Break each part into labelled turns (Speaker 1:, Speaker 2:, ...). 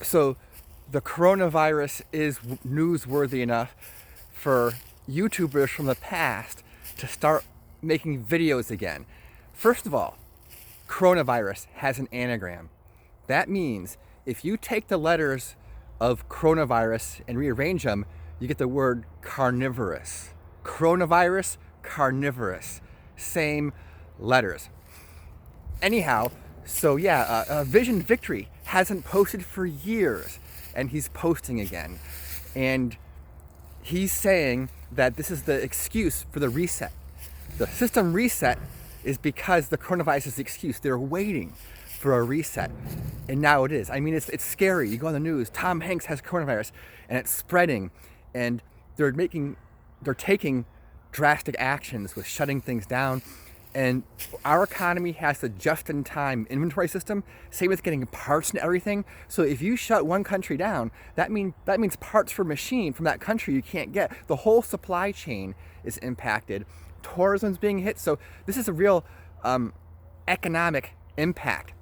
Speaker 1: So the coronavirus is newsworthy enough for YouTubers from the past to start making videos again. First of all, coronavirus has an anagram. That means if you take the letters of coronavirus and rearrange them, you get the word carnivorous. Coronavirus, carnivorous. Same letters. Anyhow, so yeah, Vision Victory hasn't posted for years, and he's posting again. And he's saying that this is the excuse for the reset. The system reset is because the coronavirus is the excuse. They're waiting for a reset, and now it is. I mean, it's scary. You go on the news, Tom Hanks has coronavirus, and it's spreading, and they're taking drastic actions with shutting things down. And our economy has the just-in-time inventory system, same with getting parts and everything. So if you shut one country down, that means parts for machine from that country you can't get. The whole supply chain is impacted. Tourism's being hit. So this is a real economic impact.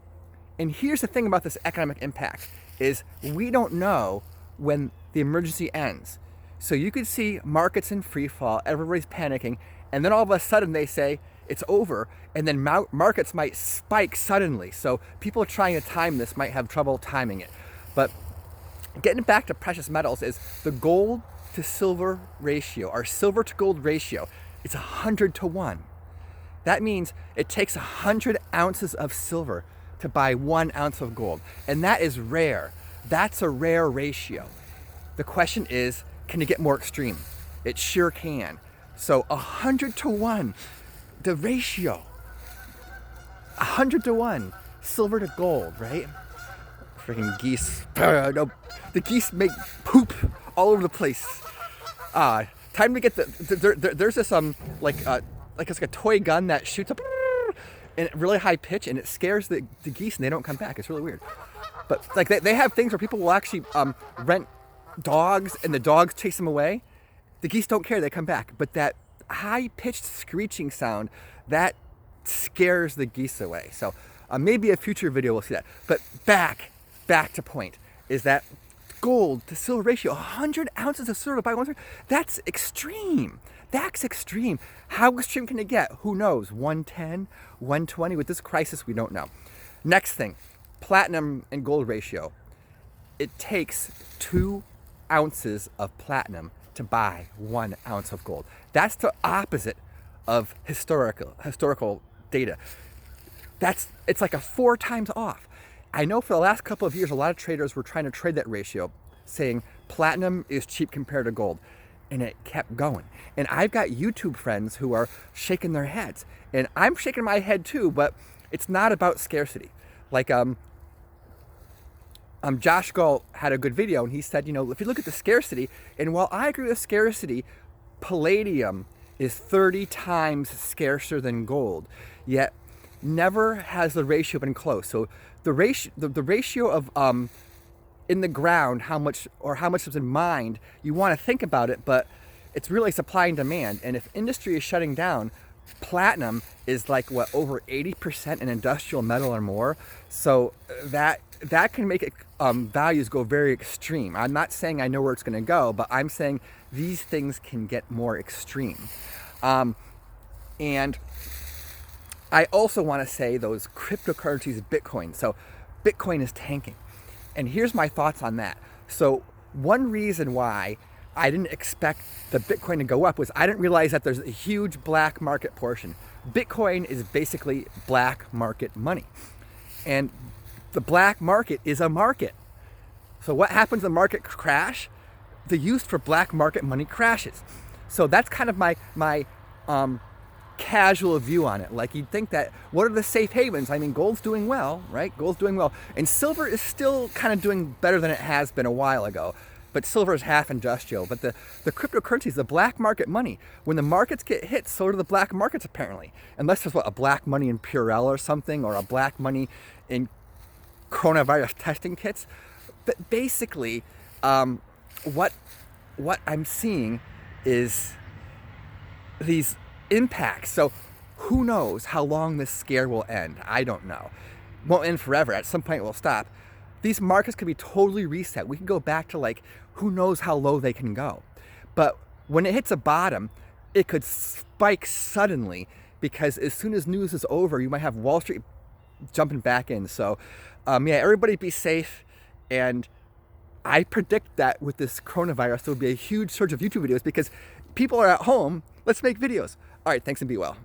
Speaker 1: And here's the thing about this economic impact is we don't know when the emergency ends. So you could see markets in free fall, everybody's panicking, and then all of a sudden they say, it's over, and then markets might spike suddenly. So people trying to time this might have trouble timing it. But getting back to precious metals is the gold to silver ratio, our silver to gold ratio, it's 100 to 1. That means it takes 100 ounces of silver to buy 1 ounce of gold. And that is rare. That's a rare ratio. The question is, can it get more extreme? It sure can. So 100 to 1. The ratio, 100 to 1, silver to gold, right? Freaking geese. No, the geese make poop all over the place. Time to get there's this like it's like a toy gun that shoots up in really high pitch, and it scares the geese, and they don't come back. It's really weird. But like they have things where people will actually rent dogs, and the dogs chase them away. The geese don't care; they come back. But that high-pitched screeching sound, that scares the geese away. So maybe a future video will see that. But back to point, is that gold to silver ratio, 100 ounces of silver to buy 1 that's extreme. That's extreme. How extreme can it get? Who knows? 110, 120? With this crisis, we don't know. Next thing, platinum and gold ratio. It takes 2 ounces of platinum to buy 1 ounce of gold. That's the opposite of historical data. It's like a 4 times off. I know for the last couple of years, a lot of traders were trying to trade that ratio, saying platinum is cheap compared to gold, and it kept going. And I've got YouTube friends who are shaking their heads, and I'm shaking my head too, but it's not about scarcity. Like Josh Galt had a good video, and he said, if you look at the scarcity, and while I agree with scarcity, palladium is 30 times scarcer than gold, yet never has the ratio been close. So the ratio of in the ground, how much is in mined, you want to think about it, but it's really supply and demand. And if industry is shutting down, platinum is like over 80% an industrial metal or more. So that can make it, values go very extreme. I'm not saying I know where it's going to go, but I'm saying these things can get more extreme. And I also want to say those cryptocurrencies, Bitcoin. So Bitcoin is tanking. And here's my thoughts on that. So one reason why I didn't expect the Bitcoin to go up was I didn't realize that there's a huge black market portion. Bitcoin is basically black market money. And the black market is a market. So what happens when the market crash? The use for black market money crashes. So that's kind of my casual view on it. Like, you'd think that, what are the safe havens? I mean, gold's doing well, right? Gold's doing well. And silver is still kind of doing better than it has been a while ago. But silver is half industrial. But the cryptocurrencies, the black market money, when the markets get hit, so do the black markets apparently. Unless there's a black money in Purell or something, or a black money in coronavirus testing kits. But basically, what I'm seeing is these impacts. So who knows how long this scare will end? I don't know. Won't end forever. At some point it will stop. these markets could be totally reset. We can go back to like, who knows how low they can go. But when it hits a bottom, it could spike suddenly, because as soon as news is over, you might have Wall Street jumping back in. So yeah, everybody be safe. And I predict that with this coronavirus, there will be a huge surge of YouTube videos because people are at home. Let's make videos. All right, thanks and be well.